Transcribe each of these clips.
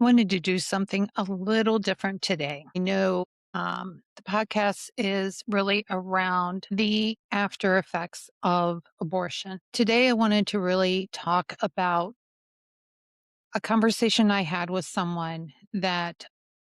Wanted to do something a little different today. I know the podcast is really around the after effects of abortion. Today, I wanted to really talk about a conversation I had with someone that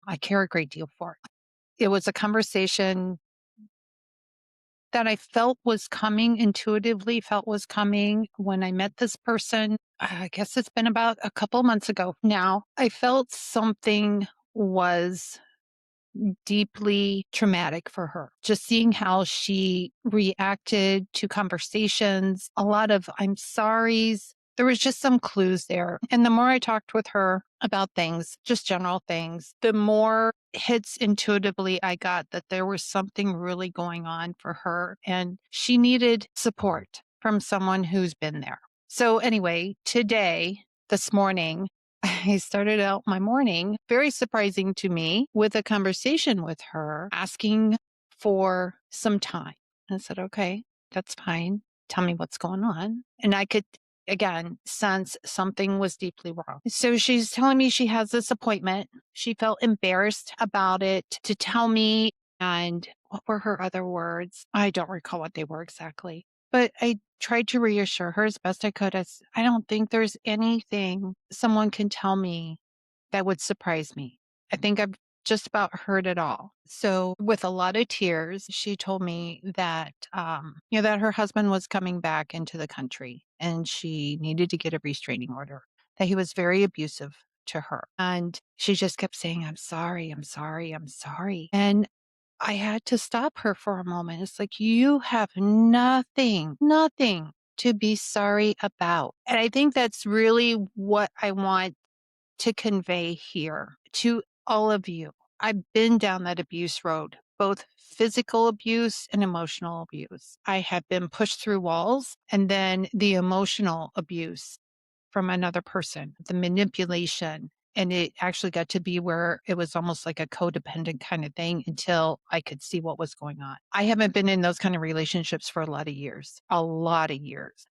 I care a great deal for. It was a conversation that I felt was coming intuitively, felt was coming when I met this person. I guess it's been about a couple months ago now. I felt something was deeply traumatic for her. Just seeing how she reacted to conversations, a lot of I'm sorry's. There was just some clues there. And the more I talked with her about things, just general things, the more hits intuitively I got that there was something really going on for her and she needed support from someone who's been there. So anyway, this morning, I started out my morning, very surprising to me, with a conversation with her asking for some time. I said, okay, that's fine. Tell me what's going on. And I could, again, sense something was deeply wrong. So she's telling me she has this appointment. She felt embarrassed about it to tell me. And what were her other words? I don't recall what they were exactly. But I tried to reassure her as best I could as I don't think there's anything someone can tell me that would surprise me. I think I've just about heard it all. So with a lot of tears, she told me that, that her husband was coming back into the country and she needed to get a restraining order, that he was very abusive to her. And she just kept saying, I'm sorry, I'm sorry, I'm sorry. And I had to stop her for a moment. It's like, you have nothing to be sorry about. And I think that's really what I want to convey here to all of you. I've been down that abuse road, both physical abuse and emotional abuse. I have been pushed through walls and then the emotional abuse from another person, the manipulation. And it actually got to be where it was almost like a codependent kind of thing until I could see what was going on. I haven't been in those kind of relationships for a lot of years.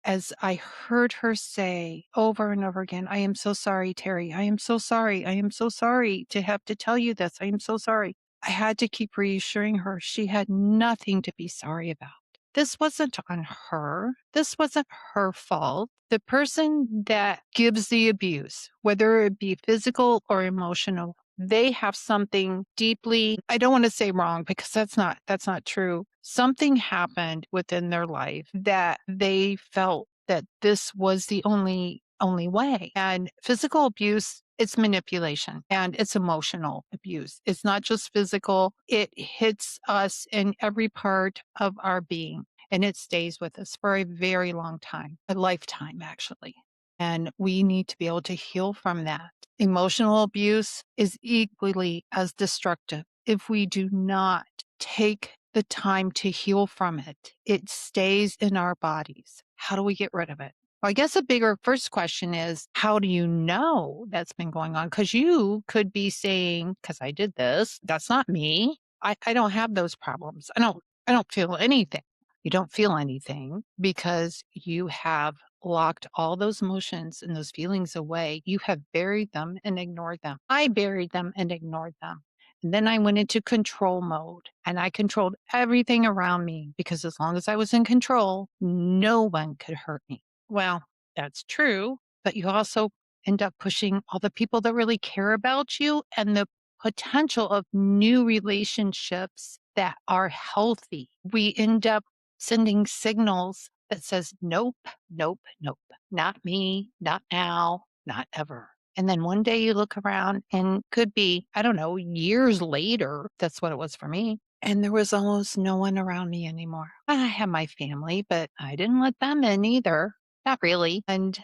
As I heard her say over and over again, I am so sorry, Terry. I am so sorry. I am so sorry to have to tell you this. I am so sorry. I had to keep reassuring her she had nothing to be sorry about. This wasn't on her. This wasn't her fault. The person that gives the abuse, whether it be physical or emotional, they have something deeply, I don't want to say wrong because that's not true. Something happened within their life that they felt that this was the only way. And physical abuse, it's manipulation and it's emotional abuse. It's not just physical. It hits us in every part of our being and it stays with us for a very long time, a lifetime, actually. And we need to be able to heal from that. Emotional abuse is equally as destructive if we do not take the time to heal from it. It stays in our bodies. How do we get rid of it? Well, I guess a bigger first question is, how do you know that's been going on? Because you could be saying, because I did this, that's not me. I don't have those problems. I don't feel anything. You don't feel anything because you have locked all those emotions and those feelings away. You have buried them and ignored them. I buried them and ignored them. And then I went into control mode and I controlled everything around me because as long as I was in control, no one could hurt me. Well, that's true, but you also end up pushing all the people that really care about you and the potential of new relationships that are healthy. We end up sending signals that says, nope, nope, nope, not me, not now, not ever. And then one day you look around and could be, I don't know, years later, that's what it was for me. And there was almost no one around me anymore. I had my family, but I didn't let them in either. Not really. And,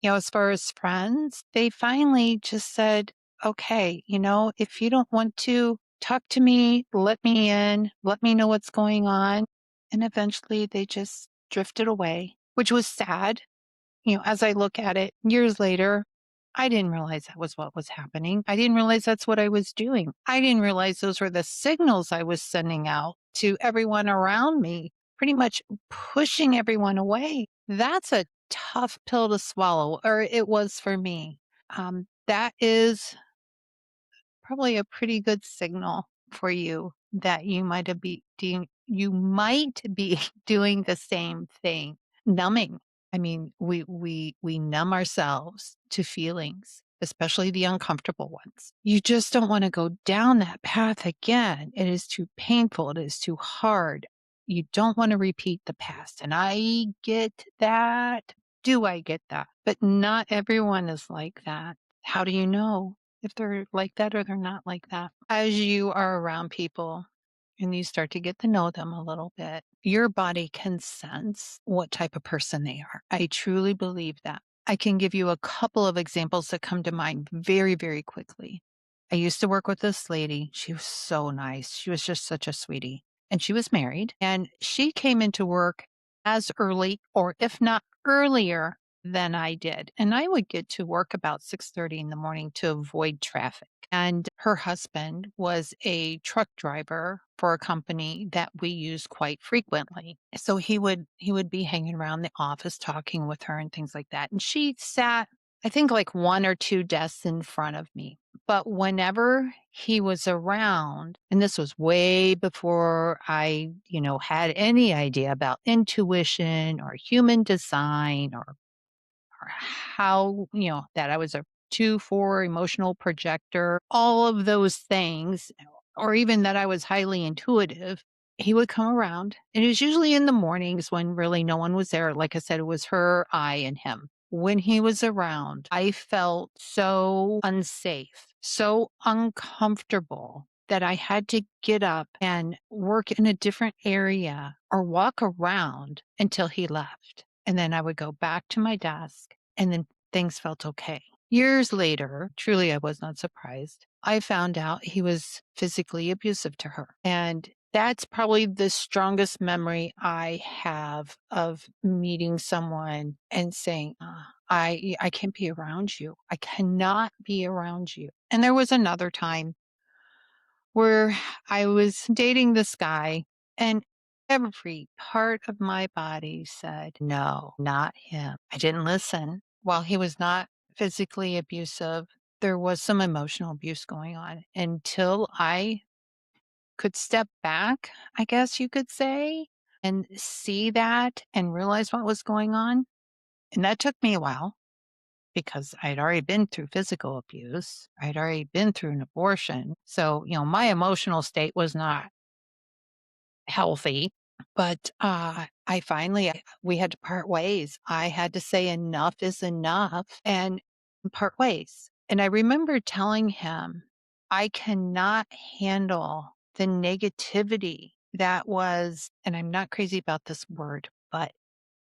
as far as friends, they finally just said, okay, if you don't want to talk to me, let me in, let me know what's going on. And eventually they just drifted away, which was sad. As I look at it years later, I didn't realize that was what was happening. I didn't realize that's what I was doing. I didn't realize those were the signals I was sending out to everyone around me, pretty much pushing everyone away. That's a tough pill to swallow, or it was for me. That is probably a pretty good signal for you that you might be doing the same thing. Numbing. I mean, we numb ourselves to feelings, especially the uncomfortable ones. You just don't want to go down that path again. It is too painful. It is too hard. You don't want to repeat the past. And I get that. Do I get that? But not everyone is like that. How do you know if they're like that or they're not like that? As you are around people and you start to get to know them a little bit, your body can sense what type of person they are. I truly believe that. I can give you a couple of examples that come to mind very, very quickly. I used to work with this lady. She was so nice. She was just such a sweetie. And she was married, and she came into work as early, or if not earlier, than I did. And I would get to work about 6:30 in the morning to avoid traffic. And her husband was a truck driver for a company that we use quite frequently. So he would be hanging around the office talking with her and things like that. And she sat, I think, like one or two desks in front of me. But whenever he was around, and this was way before I had any idea about intuition or human design or how that I was a 2/4 emotional projector, all of those things, or even that I was highly intuitive, he would come around. And it was usually in the mornings when really no one was there. Like I said, it was her, I, and him. When he was around, I felt so unsafe, so uncomfortable that I had to get up and work in a different area or walk around until he left. And then I would go back to my desk and then things felt okay. Years later, truly, I was not surprised. I found out he was physically abusive to her. And that's probably the strongest memory I have of meeting someone and saying, I can't be around you. I cannot be around you. And there was another time where I was dating this guy, and every part of my body said, no, not him. I didn't listen. While he was not physically abusive, there was some emotional abuse going on until I could step back, I guess you could say, and see that and realize what was going on. And that took me a while because I'd already been through physical abuse. I'd already been through an abortion. So my emotional state was not healthy. But we had to part ways. I had to say enough is enough and part ways. And I remember telling him, I cannot handle the negativity that was, and I'm not crazy about this word, but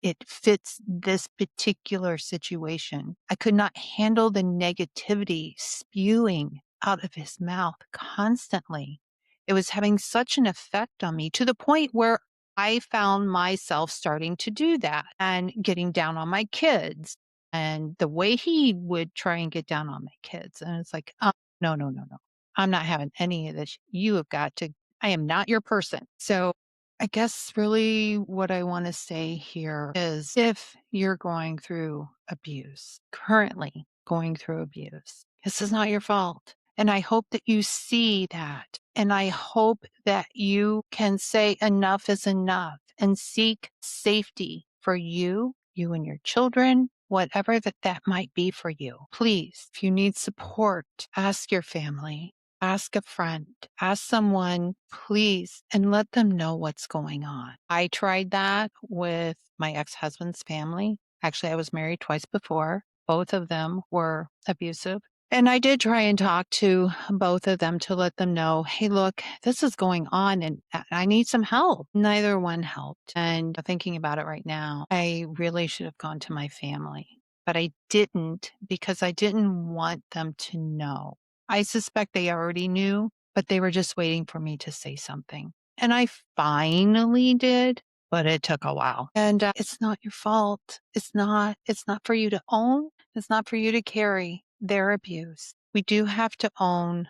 it fits this particular situation. I could not handle the negativity spewing out of his mouth constantly. It was having such an effect on me to the point where I found myself starting to do that and getting down on my kids. And the way he would try and get down on my kids. And it's like, no, no, no, no. I'm not having any of this. I am not your person. So I guess really what I want to say here is if you're going through abuse, currently going through abuse, this is not your fault. And I hope that you see that. And I hope that you can say enough is enough and seek safety for you and your children, whatever that might be for you. Please, if you need support, ask your family. Ask a friend, ask someone, please, and let them know what's going on. I tried that with my ex-husband's family. Actually, I was married twice before. Both of them were abusive. And I did try and talk to both of them to let them know, hey, look, this is going on and I need some help. Neither one helped. And thinking about it right now, I really should have gone to my family, but I didn't because I didn't want them to know. I suspect they already knew, but they were just waiting for me to say something. And I finally did, but it took a while. And it's not your fault. It's not. It's not for you to own. It's not for you to carry their abuse. We do have to own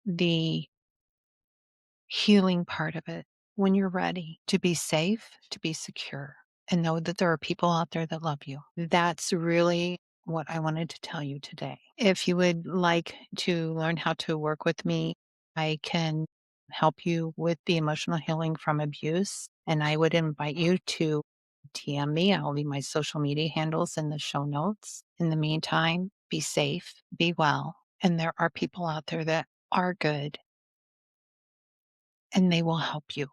the healing part of it when you're ready to be safe, to be secure, and know that there are people out there that love you. That's really what I wanted to tell you today. If you would like to learn how to work with me, I can help you with the emotional healing from abuse. And I would invite you to TM me. I'll leave my social media handles in the show notes. In the meantime, be safe, be well. And there are people out there that are good and they will help you.